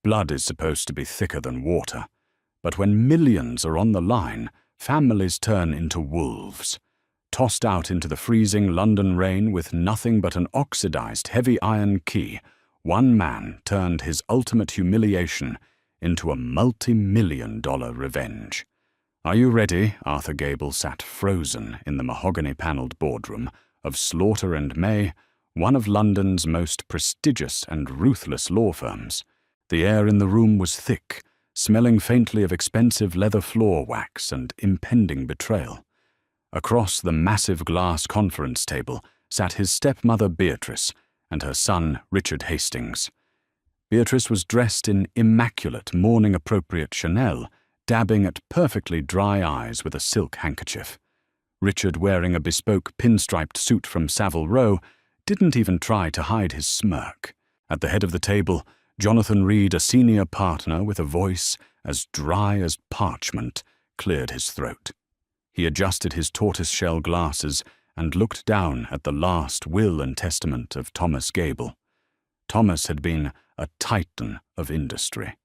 Blood is supposed to be thicker than water, but when millions are on the line, families turn into wolves. Tossed out into the freezing London rain with nothing but an oxidized heavy iron key, one man turned his ultimate humiliation into a multi-million-dollar revenge. "Are you ready?" Arthur Gable sat frozen in the mahogany-paneled boardroom of Slaughter and May, one of London's most prestigious and ruthless law firms. The air in the room was thick, smelling faintly of expensive leather floor wax and impending betrayal. Across the massive glass conference table sat his stepmother Beatrice and her son Richard Hastings. Beatrice was dressed in immaculate mourning-appropriate Chanel, dabbing at perfectly dry eyes with a silk handkerchief. Richard, wearing a bespoke pinstriped suit from Savile Row, didn't even try to hide his smirk. At the head of the table, Jonathan Reed, a senior partner with a voice as dry as parchment, cleared his throat. He adjusted his tortoiseshell glasses and looked down at the last will and testament of Thomas Gable. Thomas had been a titan of industry.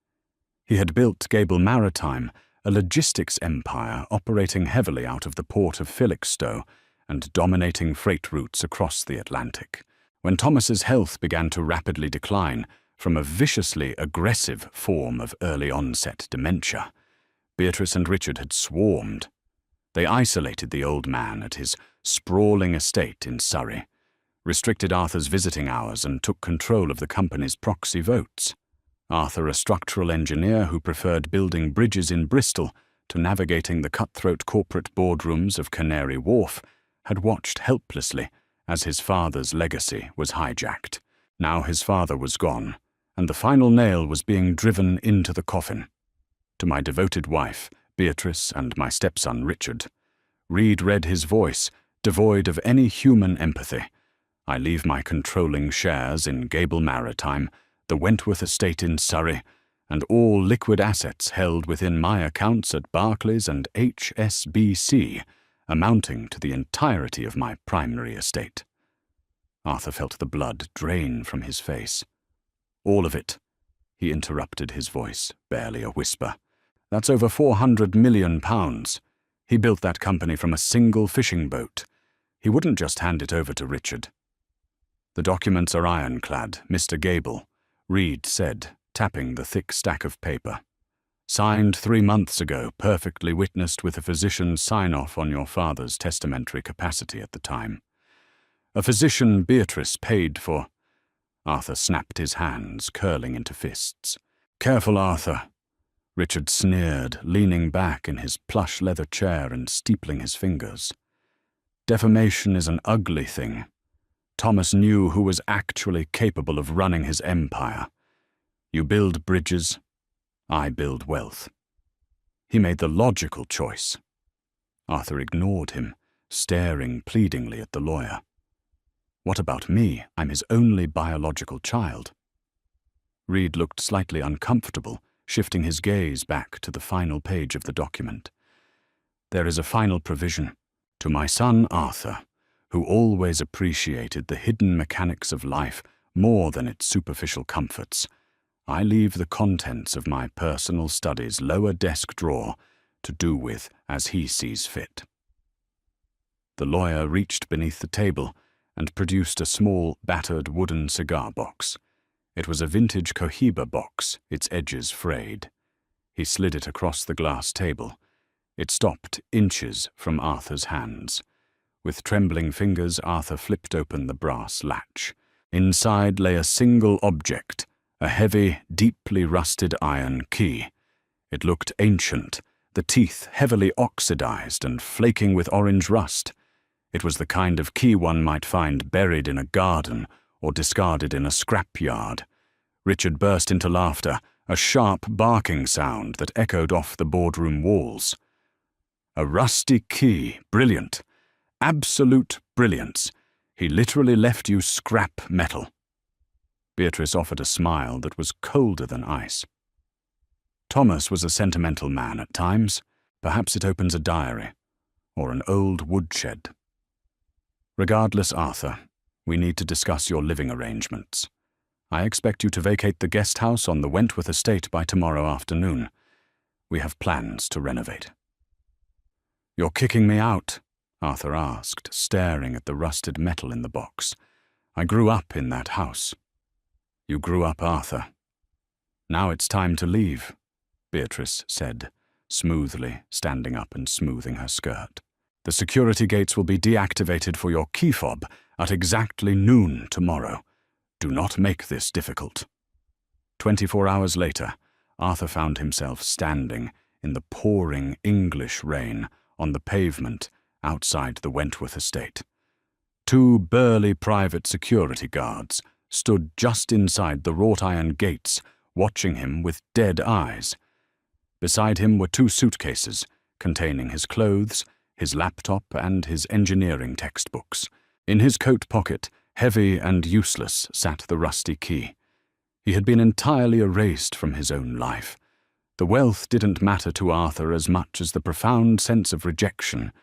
He had built Gable Maritime, a logistics empire operating heavily out of the port of Felixstowe and dominating freight routes across the Atlantic. When Thomas's health began to rapidly decline from a viciously aggressive form of early-onset dementia, Beatrice and Richard had swarmed. They isolated the old man at his sprawling estate in Surrey, restricted Arthur's visiting hours, and took control of the company's proxy votes. Arthur, a structural engineer who preferred building bridges in Bristol to navigating the cutthroat corporate boardrooms of Canary Wharf, had watched helplessly as his father's legacy was hijacked. Now his father was gone, and the final nail was being driven into the coffin. To my devoted wife, Beatrice, and my stepson, Richard, Reed read his voice, devoid of any human empathy. I leave my controlling shares in Gable Maritime, the Wentworth estate in Surrey, and all liquid assets held within my accounts at Barclays and HSBC, amounting to the entirety of my primary estate. Arthur felt the blood drain from his face. "All of it," he interrupted, his voice barely a whisper. "That's over £400 million. He built that company from a single fishing boat. He wouldn't just hand it over to Richard." "The documents are ironclad, Mr. Gable," Reed said, tapping the thick stack of paper. "Signed 3 months ago, perfectly witnessed with a physician's sign-off on your father's testamentary capacity at the time. A physician Beatrice paid for." Arthur snapped his hands, curling into fists. "Careful, Arthur," Richard sneered, leaning back in his plush leather chair and steepling his fingers. "Defamation is an ugly thing. Thomas knew who was actually capable of running his empire. You build bridges, I build wealth. He made the logical choice." Arthur ignored him, staring pleadingly at the lawyer. "What about me? I'm his only biological child." Reed looked slightly uncomfortable, shifting his gaze back to the final page of the document. "There is a final provision. To my son Arthur, who always appreciated the hidden mechanics of life more than its superficial comforts, I leave the contents of my personal study's lower desk drawer to do with as he sees fit." The lawyer reached beneath the table and produced a small, battered wooden cigar box. It was a vintage Cohiba box, its edges frayed. He slid it across the glass table. It stopped inches from Arthur's hands. With trembling fingers, Arthur flipped open the brass latch. Inside lay a single object, a heavy, deeply rusted iron key. It looked ancient, the teeth heavily oxidized and flaking with orange rust. It was the kind of key one might find buried in a garden or discarded in a scrapyard. Richard burst into laughter, a sharp barking sound that echoed off the boardroom walls. "A rusty key, brilliant. Absolute brilliance. He literally left you scrap metal." Beatrice offered a smile that was colder than ice. "Thomas was a sentimental man at times. Perhaps it opens a diary, or an old woodshed. Regardless, Arthur, we need to discuss your living arrangements. I expect you to vacate the guest house on the Wentworth estate by tomorrow afternoon. We have plans to renovate." "You're kicking me out?" Arthur asked, staring at the rusted metal in the box. "I grew up in that house." "You grew up, Arthur. Now it's time to leave," Beatrice said, smoothly, standing up and smoothing her skirt. "The security gates will be deactivated for your key fob at exactly noon tomorrow. Do not make this difficult." 24 hours later, Arthur found himself standing in the pouring English rain on the pavement outside the Wentworth estate. 2 burly private security guards stood just inside the wrought-iron gates, watching him with dead eyes. Beside him were 2 suitcases containing his clothes, his laptop, and his engineering textbooks. In his coat pocket, heavy and useless, sat the rusty key. He had been entirely erased from his own life. The wealth didn't matter to Arthur as much as the profound sense of rejection.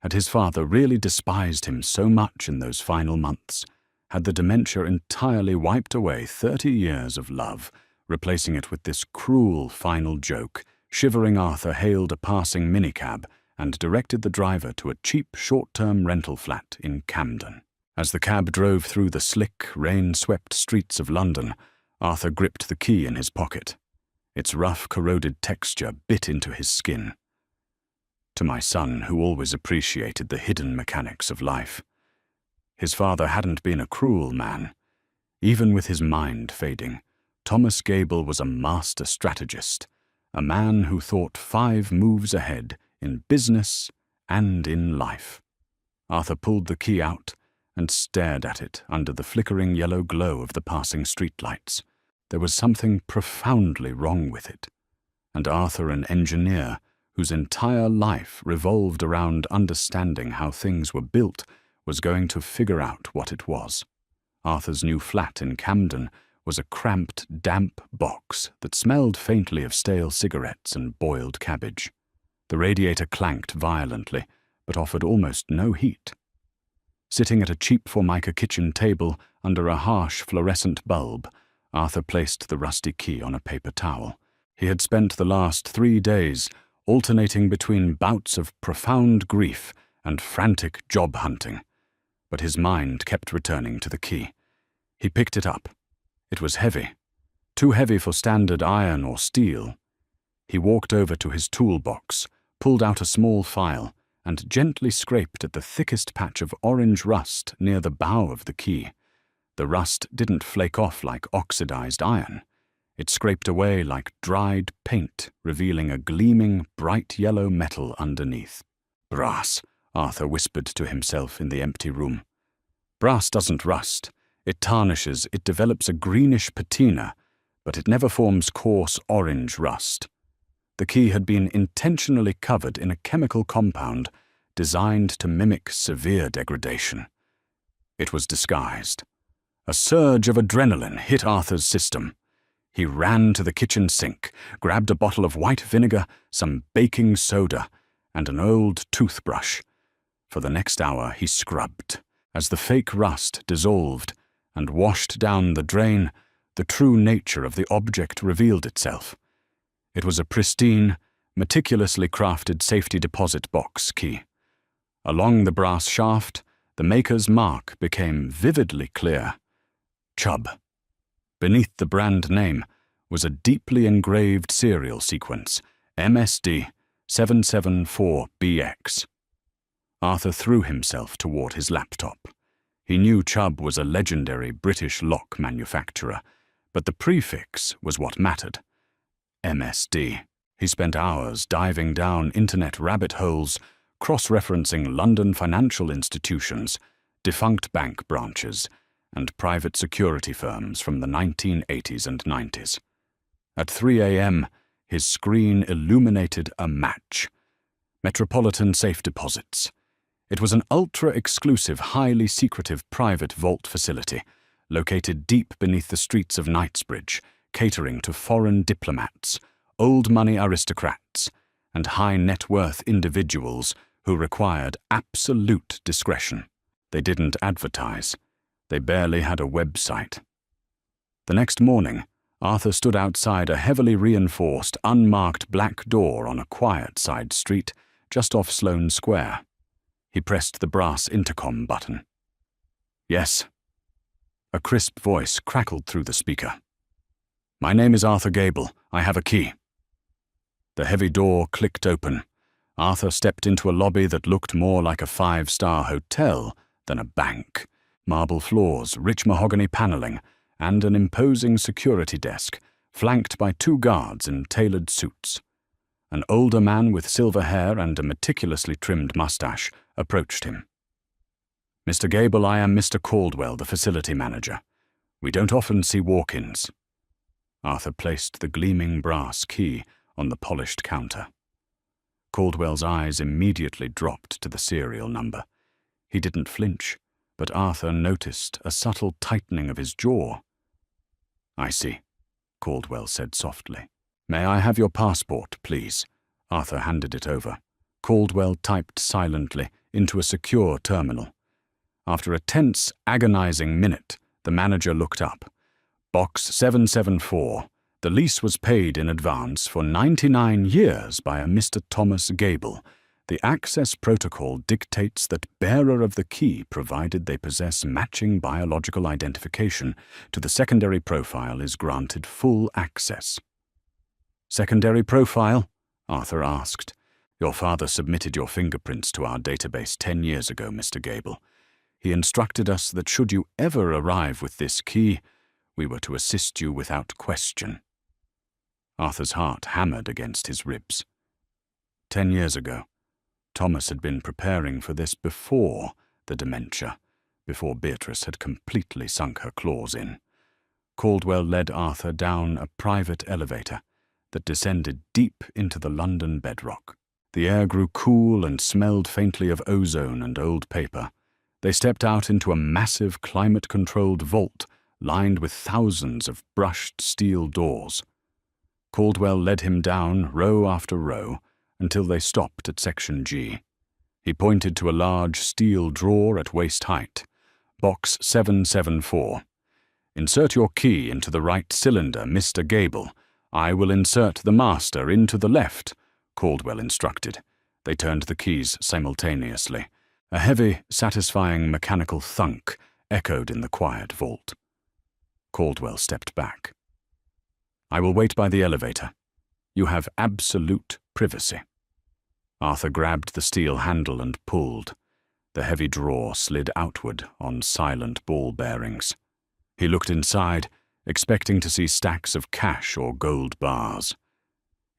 Had his father really despised him so much in those final months? Had the dementia entirely wiped away 30 years of love, replacing it with this cruel final joke? Shivering Arthur hailed a passing minicab and directed the driver to a cheap short-term rental flat in Camden. As the cab drove through the slick, rain-swept streets of London, Arthur gripped the key in his pocket. Its rough, corroded texture bit into his skin. To my son, who always appreciated the hidden mechanics of life. His father hadn't been a cruel man. Even with his mind fading, Thomas Gable was a master strategist, a man who thought 5 moves ahead in business and in life. Arthur pulled the key out and stared at it under the flickering yellow glow of the passing streetlights. There was something profoundly wrong with it. And Arthur, an engineer whose entire life revolved around understanding how things were built, was going to figure out what it was. Arthur's new flat in Camden was a cramped, damp box that smelled faintly of stale cigarettes and boiled cabbage. The radiator clanked violently, but offered almost no heat. Sitting at a cheap Formica kitchen table under a harsh fluorescent bulb, Arthur placed the rusty key on a paper towel. He had spent the last 3 days alternating between bouts of profound grief and frantic job hunting, but his mind kept returning to the key. He picked it up. It was heavy, too heavy for standard iron or steel. He walked over to his toolbox, pulled out a small file, and gently scraped at the thickest patch of orange rust near the bow of the key. The rust didn't flake off like oxidized iron. It scraped away like dried paint, revealing a gleaming, bright yellow metal underneath. "Brass," Arthur whispered to himself in the empty room. "Brass doesn't rust. It tarnishes, it develops a greenish patina, but it never forms coarse orange rust." The key had been intentionally covered in a chemical compound designed to mimic severe degradation. It was disguised. A surge of adrenaline hit Arthur's system. He ran to the kitchen sink, grabbed a bottle of white vinegar, some baking soda, and an old toothbrush. For the next hour he scrubbed. As the fake rust dissolved and washed down the drain, the true nature of the object revealed itself. It was a pristine, meticulously crafted safety deposit box key. Along the brass shaft, the maker's mark became vividly clear. Chubb. Beneath the brand name was a deeply engraved serial sequence, MSD 774BX. Arthur threw himself toward his laptop. He knew Chubb was a legendary British lock manufacturer, but the prefix was what mattered. MSD. He spent hours diving down internet rabbit holes, cross-referencing London financial institutions, defunct bank branches, and private security firms from the 1980s and 90s. At 3 a.m., his screen illuminated a match. Metropolitan Safe Deposits. It was an ultra-exclusive, highly secretive private vault facility, located deep beneath the streets of Knightsbridge, catering to foreign diplomats, old money aristocrats, and high-net-worth individuals who required absolute discretion. They didn't advertise. They barely had a website. The next morning, Arthur stood outside a heavily reinforced, unmarked black door on a quiet side street just off Sloane Square. He pressed the brass intercom button. "Yes." A crisp voice crackled through the speaker. "My name is Arthur Gable. I have a key." The heavy door clicked open. Arthur stepped into a lobby that looked more like a five-star hotel than a bank. Marble floors, rich mahogany paneling, and an imposing security desk, flanked by two guards in tailored suits. An older man with silver hair and a meticulously trimmed mustache approached him. "Mr. Gable, I am Mr. Caldwell, the facility manager. We don't often see walk-ins." Arthur placed the gleaming brass key on the polished counter. Caldwell's eyes immediately dropped to the serial number. He didn't flinch, but Arthur noticed a subtle tightening of his jaw. "I see," Caldwell said softly. "May I have your passport, please?" Arthur handed it over. Caldwell typed silently into a secure terminal. After a tense, agonizing minute, the manager looked up. "Box 774. The lease was paid in advance for 99 years by a Mr. Thomas Gable. The access protocol dictates that bearer of the key, provided they possess matching biological identification to the secondary profile, is granted full access." "Secondary profile?" Arthur asked. "Your father submitted your fingerprints to our database 10 years ago, Mr. Gable. He instructed us that should you ever arrive with this key, we were to assist you without question." Arthur's heart hammered against his ribs. 10 years ago, Thomas had been preparing for this before the dementia, before Beatrice had completely sunk her claws in. Caldwell led Arthur down a private elevator that descended deep into the London bedrock. The air grew cool and smelled faintly of ozone and old paper. They stepped out into a massive climate-controlled vault lined with thousands of brushed steel doors. Caldwell led him down row after row until they stopped at Section G. He pointed to a large steel drawer at waist height. "Box 774. Insert your key into the right cylinder, Mr. Gable. I will insert the master into the left," Caldwell instructed. They turned the keys simultaneously. A heavy, satisfying mechanical thunk echoed in the quiet vault. Caldwell stepped back. "I will wait by the elevator. You have absolute privacy." Arthur grabbed the steel handle and pulled. The heavy drawer slid outward on silent ball bearings. He looked inside, expecting to see stacks of cash or gold bars.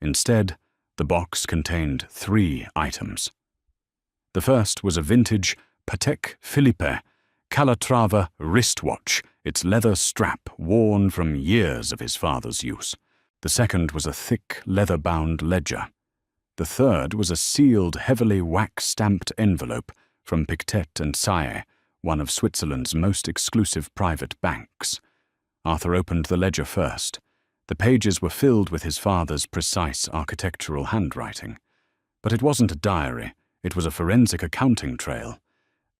Instead, the box contained 3 items. The first was a vintage Patek Philippe Calatrava wristwatch, its leather strap worn from years of his father's use. The second was a thick, leather-bound ledger. The third was a sealed, heavily wax-stamped envelope from Pictet and Saye, one of Switzerland's most exclusive private banks. Arthur opened the ledger first. The pages were filled with his father's precise architectural handwriting. But it wasn't a diary, it was a forensic accounting trail.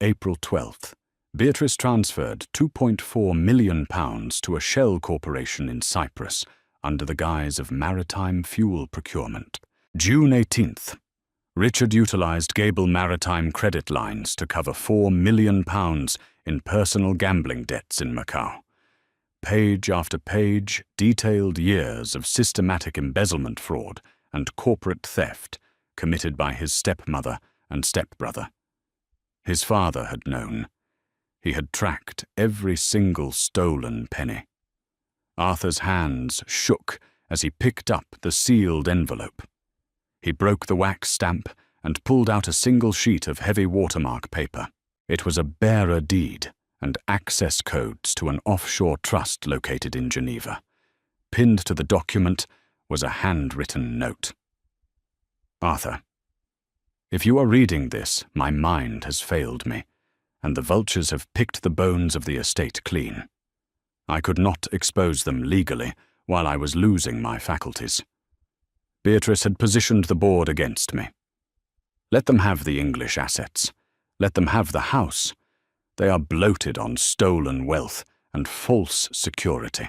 April 12th. Beatrice transferred £2.4 million to a shell corporation in Cyprus under the guise of maritime fuel procurement. June 18th. Richard utilized Gable maritime credit lines to cover £4 million in personal gambling debts in Macau. Page after page detailed years of systematic embezzlement fraud and corporate theft committed by his stepmother and stepbrother. His father had known. He had tracked every single stolen penny. Arthur's hands shook as he picked up the sealed envelope. He broke the wax stamp and pulled out a single sheet of heavy watermark paper. It was a bearer deed and access codes to an offshore trust located in Geneva. Pinned to the document was a handwritten note. "Arthur, if you are reading this, my mind has failed me, and the vultures have picked the bones of the estate clean. I could not expose them legally while I was losing my faculties. Beatrice had positioned the board against me. Let them have the English assets. Let them have the house. They are bloated on stolen wealth and false security."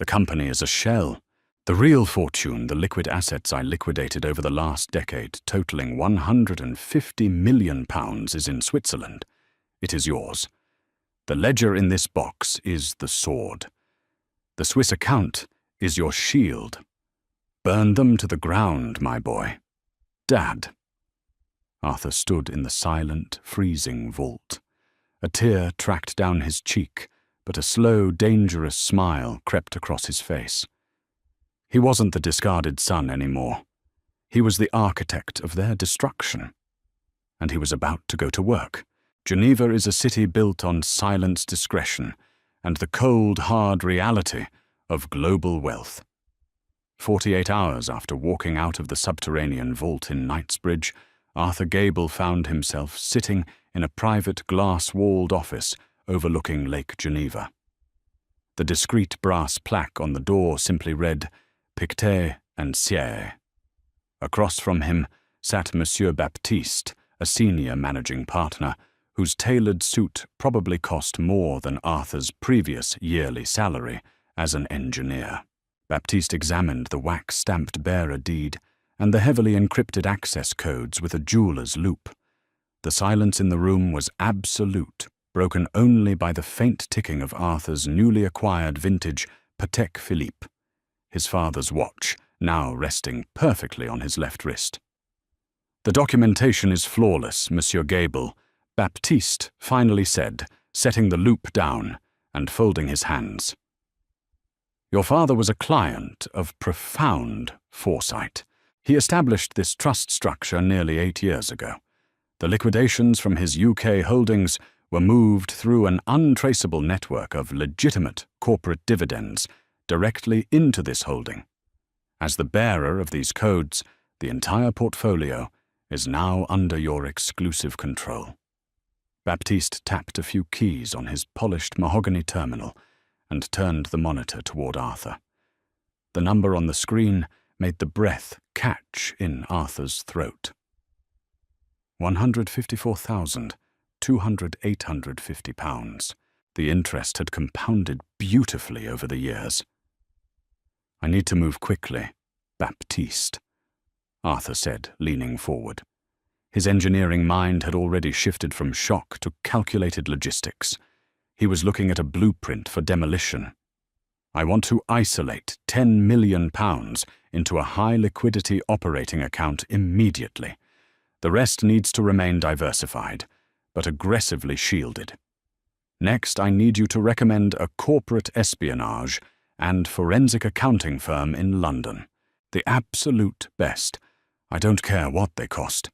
The company is a shell. The real fortune, the liquid assets I liquidated over the last decade, totaling £150 million, is in Switzerland. It is yours. The ledger in this box is the sword. The Swiss account is your shield. Burn them to the ground, my boy. Dad. Arthur stood in the silent, freezing vault. A tear tracked down his cheek, but a slow, dangerous smile crept across his face. He wasn't the discarded son anymore. He was the architect of their destruction. And he was about to go to work. Geneva is a city built on silent discretion and the cold, hard reality of global wealth. 48 hours after walking out of the subterranean vault in Knightsbridge, Arthur Gable found himself sitting in a private glass-walled office overlooking Lake Geneva. The discreet brass plaque on the door simply read, Pictet and Sier. Across from him sat Monsieur Baptiste, a senior managing partner, whose tailored suit probably cost more than Arthur's previous yearly salary as an engineer. Baptiste examined the wax-stamped bearer deed and the heavily encrypted access codes with a jeweler's loupe. The silence in the room was absolute, broken only by the faint ticking of Arthur's newly acquired vintage Patek Philippe, his father's watch, now resting perfectly on his left wrist. The documentation is flawless, Monsieur Gable, Baptiste finally said, setting the loupe down and folding his hands. Your father was a client of profound foresight. He established this trust structure nearly 8 years ago. The liquidations from his UK holdings were moved through an untraceable network of legitimate corporate dividends directly into this holding. As the bearer of these codes, the entire portfolio is now under your exclusive control. Baptiste tapped a few keys on his polished mahogany terminal and turned the monitor toward Arthur. The number on the screen made the breath catch in Arthur's throat. £154,850. The interest had compounded beautifully over the years. I need to move quickly, Baptiste, Arthur said, leaning forward. His engineering mind had already shifted from shock to calculated logistics. He was looking at a blueprint for demolition. I want to isolate £10 million into a high-liquidity operating account immediately. The rest needs to remain diversified, but aggressively shielded. Next, I need you to recommend a corporate espionage and forensic accounting firm in London. The absolute best. I don't care what they cost.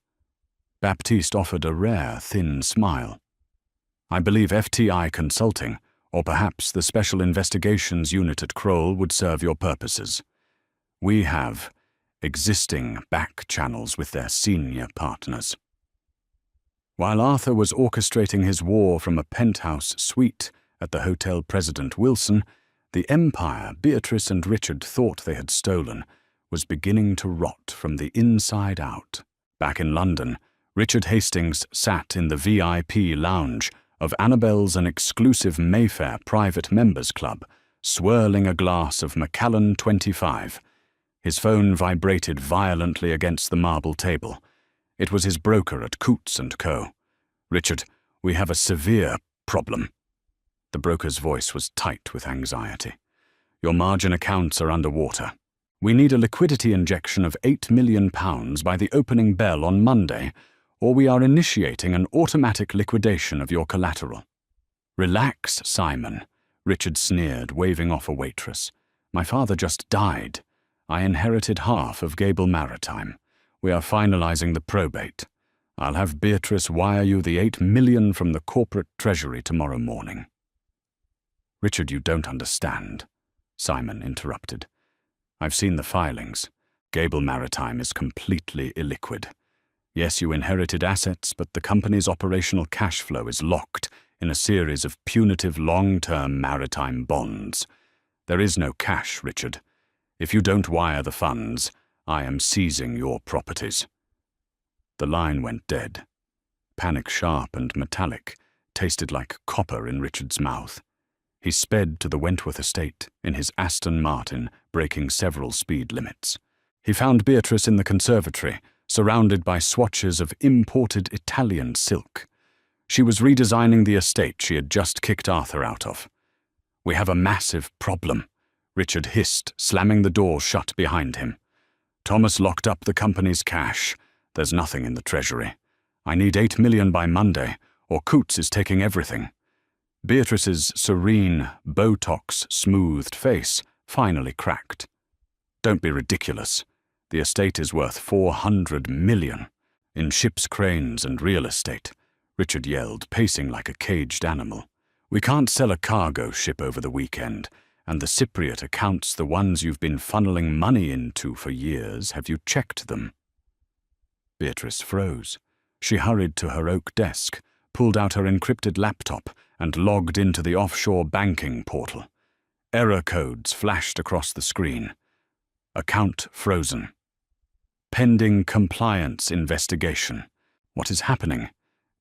Baptiste offered a rare, thin smile. I believe FTI Consulting, or perhaps the Special Investigations Unit at Kroll, would serve your purposes. We have existing back channels with their senior partners. While Arthur was orchestrating his war from a penthouse suite at the Hotel President Wilson, the empire Beatrice and Richard thought they had stolen was beginning to rot from the inside out. Back in London, Richard Hastings sat in the VIP lounge of Annabelle's an exclusive Mayfair private members club, swirling a glass of Macallan 25. His phone vibrated violently against the marble table. It was his broker at Coutts & Co. Richard, we have a severe problem. The broker's voice was tight with anxiety. Your margin accounts are underwater. We need a liquidity injection of £8 million by the opening bell on Monday, or we are initiating an automatic liquidation of your collateral. Relax, Simon, Richard sneered, waving off a waitress. My father just died. I inherited half of Gable Maritime. We are finalizing the probate. I'll have Beatrice wire you the £8 million from the corporate treasury tomorrow morning. Richard, you don't understand, Simon interrupted. I've seen the filings. Gable Maritime is completely illiquid. Yes, you inherited assets, but the company's operational cash flow is locked in a series of punitive long-term maritime bonds. There is no cash, Richard. If you don't wire the funds, I am seizing your properties. The line went dead. Panic sharp and metallic, tasted like copper in Richard's mouth. He sped to the Wentworth estate in his Aston Martin, breaking several speed limits. He found Beatrice in the conservatory, surrounded by swatches of imported Italian silk. She was redesigning the estate she had just kicked Arthur out of. "We have a massive problem," Richard hissed, slamming the door shut behind him. "Thomas locked up the company's cash. There's nothing in the treasury. I need 8 million by Monday, or Coots is taking everything." Beatrice's serene, Botox-smoothed face finally cracked. "Don't be ridiculous. The estate is worth 400 million. In ships, cranes, and real estate," Richard yelled, pacing like a caged animal. "We can't sell a cargo ship over the weekend, and the Cypriot accounts, the ones you've been funneling money into for years, have you checked them?" Beatrice froze. She hurried to her oak desk, pulled out her encrypted laptop, and logged into the offshore banking portal. Error codes flashed across the screen. "Account frozen. Pending compliance investigation." "What is happening?"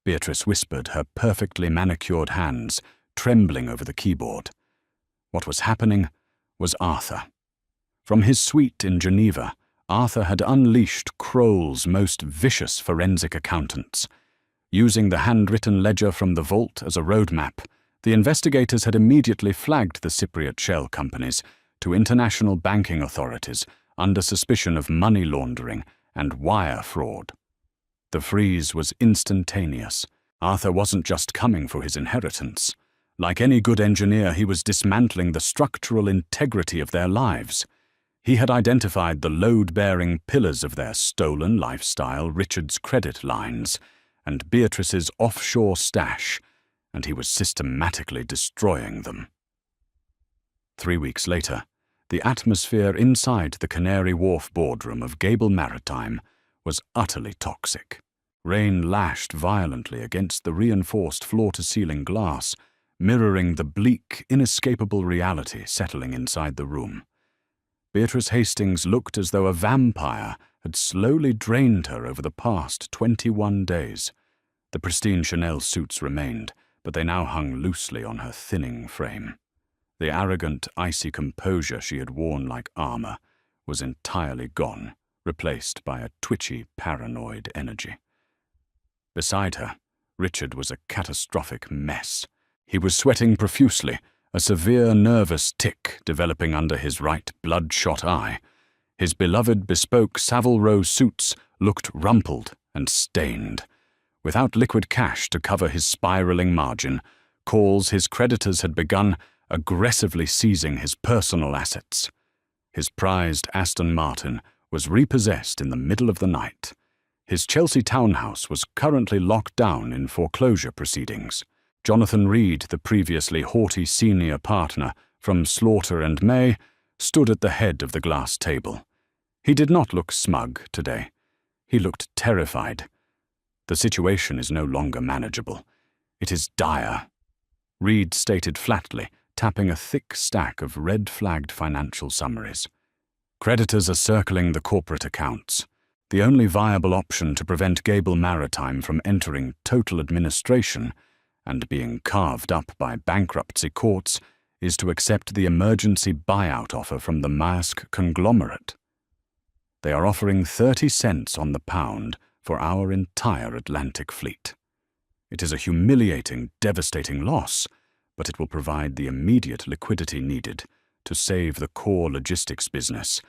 Beatrice whispered, her perfectly manicured hands trembling over the keyboard. What was happening was Arthur. From his suite in Geneva, Arthur had unleashed Kroll's most vicious forensic accountants. Using the handwritten ledger from the vault as a roadmap, the investigators had immediately flagged the Cypriot shell companies to international banking authorities under suspicion of money laundering and wire fraud. The freeze was instantaneous. Arthur wasn't just coming for his inheritance. Like any good engineer, he was dismantling the structural integrity of their lives. He had identified the load-bearing pillars of their stolen lifestyle, Richard's credit lines, and Beatrice's offshore stash, and he was systematically destroying them. 3 weeks later, the atmosphere inside the Canary Wharf boardroom of Gable Maritime was utterly toxic. Rain lashed violently against the reinforced floor-to-ceiling glass, mirroring the bleak, inescapable reality settling inside the room. Beatrice Hastings looked as though a vampire had slowly drained her over the past 21 days. The pristine Chanel suits remained, but they now hung loosely on her thinning frame. The arrogant, icy composure she had worn like armor was entirely gone, replaced by a twitchy, paranoid energy. Beside her, Richard was a catastrophic mess. He was sweating profusely, a severe nervous tic developing under his right bloodshot eye. His beloved bespoke Savile Row suits looked rumpled and stained. Without liquid cash to cover his spiraling margin, calls his creditors had begun aggressively seizing his personal assets. His prized Aston Martin was repossessed in the middle of the night. His Chelsea townhouse was currently locked down in foreclosure proceedings. Jonathan Reed, the previously haughty senior partner from Slaughter and May, stood at the head of the glass table. He did not look smug today. He looked terrified. "The situation is no longer manageable. It is dire," Reed stated flatly, tapping a thick stack of red-flagged financial summaries. "Creditors are circling the corporate accounts. The only viable option to prevent Gable Maritime from entering total administration and being carved up by bankruptcy courts is to accept the emergency buyout offer from the Maersk conglomerate. They are offering 30 cents on the pound for our entire Atlantic fleet. It is a humiliating, devastating loss, but it will provide the immediate liquidity needed to save the core logistics business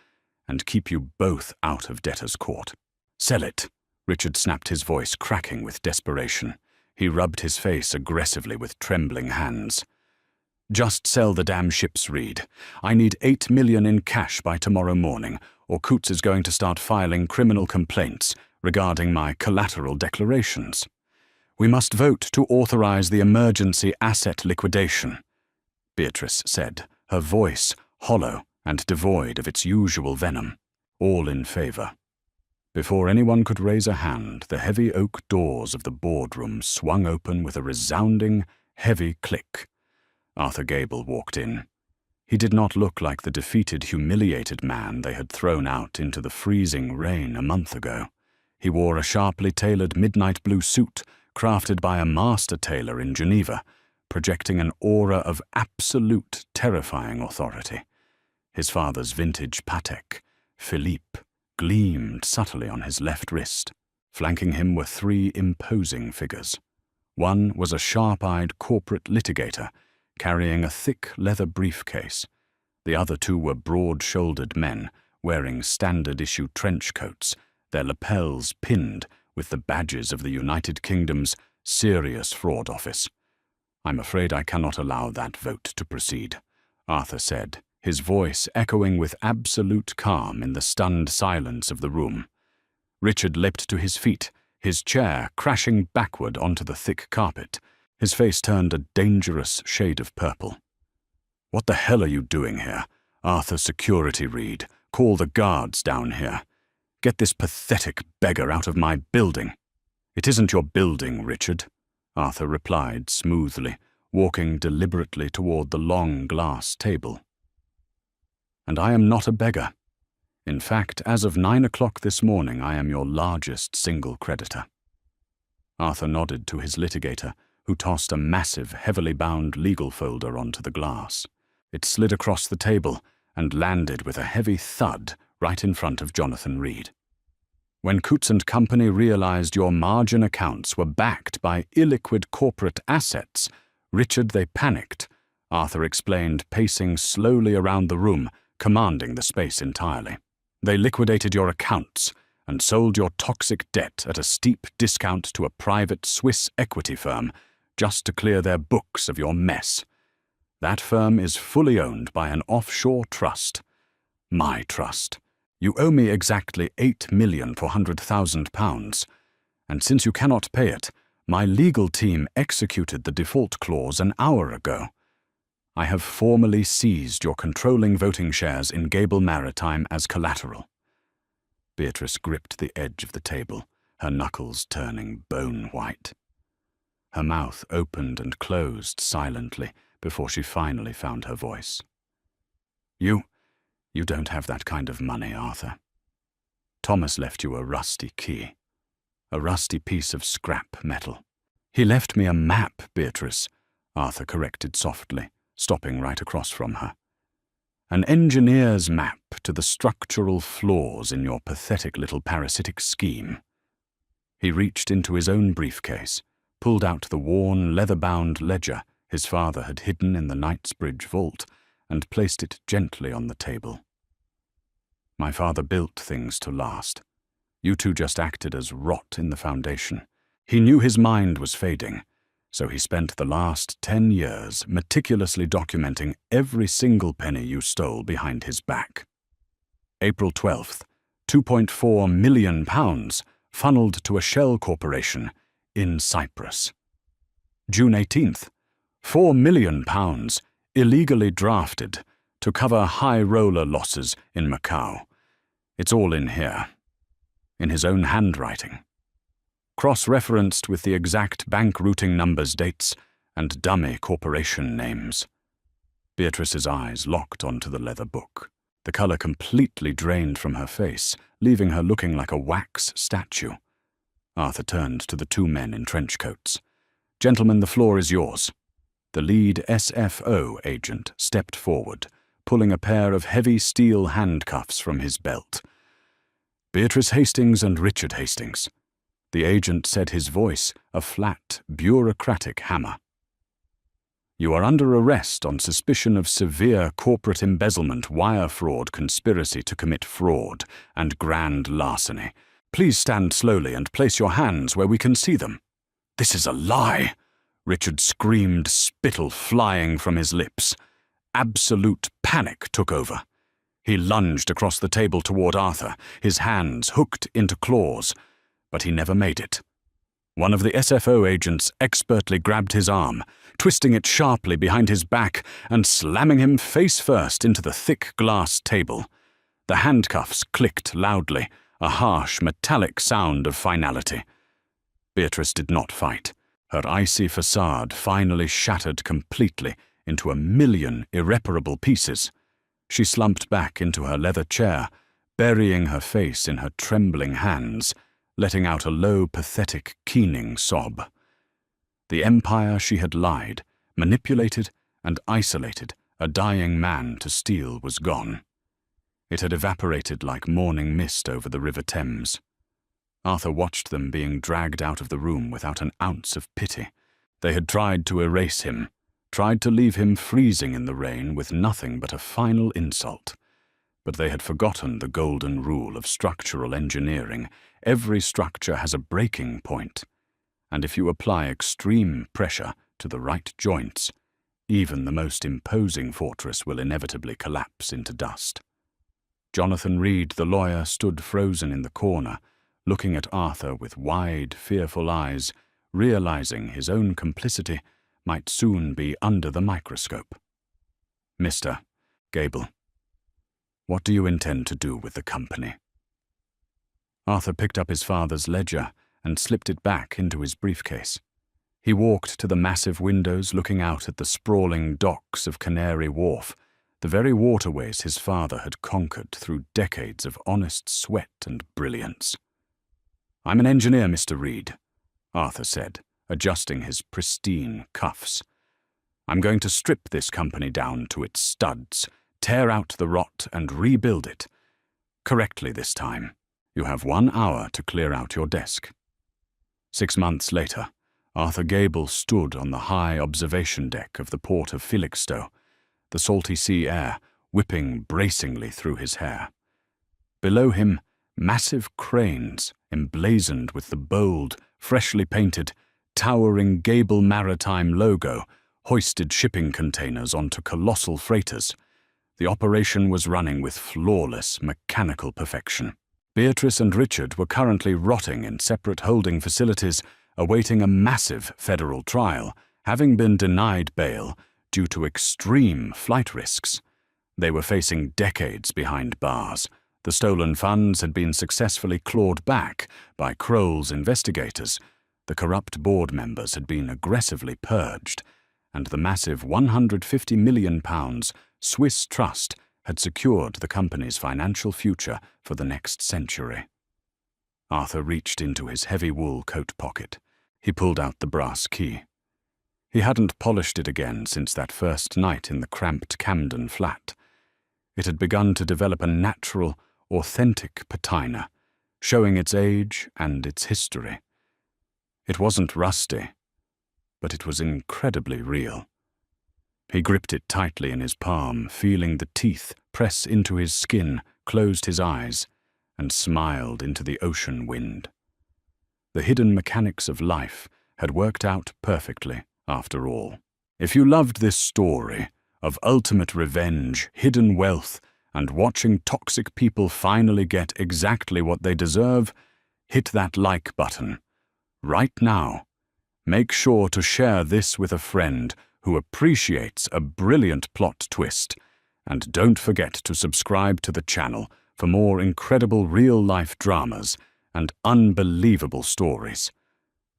and keep you both out of debtor's court." "Sell it," Richard snapped, his voice cracking with desperation. He rubbed his face aggressively with trembling hands. "Just sell the damn ships, Reed. I need 8 million in cash by tomorrow morning, or Coots is going to start filing criminal complaints regarding my collateral declarations. We must vote to authorize the emergency asset liquidation," Beatrice said, her voice hollow and devoid of its usual venom. All in favor. Before anyone could raise a hand, the heavy oak doors of the boardroom swung open with a resounding, heavy click. Arthur Gable walked in. He did not look like the defeated, humiliated man they had thrown out into the freezing rain a month ago. He wore a sharply tailored midnight blue suit crafted by a master tailor in Geneva, projecting an aura of absolute terrifying authority. His father's vintage Patek, Philippe, gleamed subtly on his left wrist. Flanking him were three imposing figures. One was a sharp-eyed corporate litigator, carrying a thick leather briefcase. The other two were broad-shouldered men, wearing standard-issue trench coats, their lapels pinned with the badges of the United Kingdom's Serious Fraud Office. "I'm afraid I cannot allow that vote to proceed," Arthur said, his voice echoing with absolute calm in the stunned silence of the room. Richard leapt to his feet, his chair crashing backward onto the thick carpet. His face turned a dangerous shade of purple. "What the hell are you doing here? Arthur Security Reed, call the guards down here. Get this pathetic beggar out of my building." "It isn't your building, Richard," Arthur replied smoothly, walking deliberately toward the long glass table. "And I am not a beggar. In fact, as of 9 o'clock this morning, I am your largest single creditor." Arthur nodded to his litigator, who tossed a massive, heavily bound legal folder onto the glass. It slid across the table and landed with a heavy thud right in front of Jonathan Reed. "When Coutts and Company realized your margin accounts were backed by illiquid corporate assets, Richard, they panicked," Arthur explained, pacing slowly around the room, commanding the space entirely. "They liquidated your accounts and sold your toxic debt at a steep discount to a private Swiss equity firm just to clear their books of your mess. That firm is fully owned by an offshore trust. My trust. You owe me exactly £8,400,000, and since you cannot pay it, my legal team executed the default clause an hour ago. I have formally seized your controlling voting shares in Gable Maritime as collateral." Beatrice gripped the edge of the table, her knuckles turning bone-white. Her mouth opened and closed silently before she finally found her voice. You don't have that kind of money, Arthur. Thomas left you a rusty key, a rusty piece of scrap metal." "He left me a map, Beatrice," Arthur corrected softly, stopping right across from her. "An engineer's map to the structural flaws in your pathetic little parasitic scheme." He reached into his own briefcase, pulled out the worn, leather-bound ledger his father had hidden in the Knightsbridge vault, and placed it gently on the table. "My father built things to last. You two just acted as rot in the foundation. He knew his mind was fading, so he spent the last 10 years meticulously documenting every single penny you stole behind his back. April 12th, £2.4 million funneled to a shell corporation in Cyprus. June 18th, £4 million illegally drafted to cover high roller losses in Macau. It's all in here, in his own handwriting. Cross-referenced with the exact bank routing numbers, dates, and dummy corporation names. Beatrice's eyes locked onto the leather book. The color completely drained from her face, leaving her looking like a wax statue. Arthur turned to the two men in trench coats. "Gentlemen, the floor is yours." The lead SFO agent stepped forward, pulling a pair of heavy steel handcuffs from his belt. "Beatrice Hastings and Richard Hastings." The agent said, his voice a flat, bureaucratic hammer. "You are under arrest on suspicion of severe corporate embezzlement, wire fraud, conspiracy to commit fraud, and grand larceny. Please stand slowly and place your hands where we can see them." "This is a lie!" Richard screamed, spittle flying from his lips. Absolute panic took over. He lunged across the table toward Arthur, his hands hooked into claws, but he never made it. One of the SFO agents expertly grabbed his arm, twisting it sharply behind his back and slamming him face first into the thick glass table. The handcuffs clicked loudly, a harsh, metallic sound of finality. Beatrice did not fight. Her icy facade finally shattered completely into 1,000,000 irreparable pieces. She slumped back into her leather chair, burying her face in her trembling hands, letting out a low, pathetic, keening sob. The empire she had lied Manipulated and isolated, a dying man to steal was gone. It had evaporated like morning mist over the River Thames. Arthur watched them being dragged out of the room without an ounce of pity. They had tried to erase him, tried to leave him freezing in the rain with nothing but a final insult. But they had forgotten the golden rule of structural engineering. Every structure has a breaking point, and if you apply extreme pressure to the right joints, even the most imposing fortress will inevitably collapse into dust. Jonathan Reed, the lawyer, stood frozen in the corner, looking at Arthur with wide, fearful eyes, realizing his own complicity might soon be under the microscope. "Mr. Gable, what do you intend to do with the company?" Arthur picked up his father's ledger and slipped it back into his briefcase. He walked to the massive windows looking out at the sprawling docks of Canary Wharf, the very waterways his father had conquered through decades of honest sweat and brilliance. "I'm an engineer, Mr. Reed," Arthur said, adjusting his pristine cuffs. "I'm going to strip this company down to its studs, tear out the rot and rebuild it. Correctly this time. You have 1 hour to clear out your desk." 6 months later, Arthur Gable stood on the high observation deck of the port of Felixstowe, the salty sea air whipping bracingly through his hair. Below him, massive cranes, emblazoned with the bold, freshly painted, towering Gable Maritime logo, hoisted shipping containers onto colossal freighters. The operation was running with flawless mechanical perfection. Beatrice and Richard were currently rotting in separate holding facilities, awaiting a massive federal trial, having been denied bail due to extreme flight risks. They were facing decades behind bars. The stolen funds had been successfully clawed back by Kroll's investigators. The corrupt board members had been aggressively purged, and the massive £150 million Swiss trust had secured the company's financial future for the next century. Arthur reached into his heavy wool coat pocket. He pulled out the brass key. He hadn't polished it again since that first night in the cramped Camden flat. It had begun to develop a natural, authentic patina, showing its age and its history. It wasn't rusty, but it was incredibly real. He gripped it tightly in his palm, feeling the teeth press into his skin, closed his eyes, and smiled into the ocean wind. The hidden mechanics of life had worked out perfectly, after all. If you loved this story of ultimate revenge, hidden wealth, and watching toxic people finally get exactly what they deserve, hit that like button. Right now. Make sure to share this with a friend who appreciates a brilliant plot twist, and don't forget to subscribe to the channel for more incredible real-life dramas and unbelievable stories.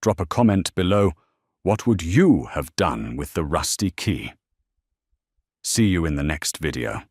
Drop a comment below. What would you have done with the rusty key? See you in the next video.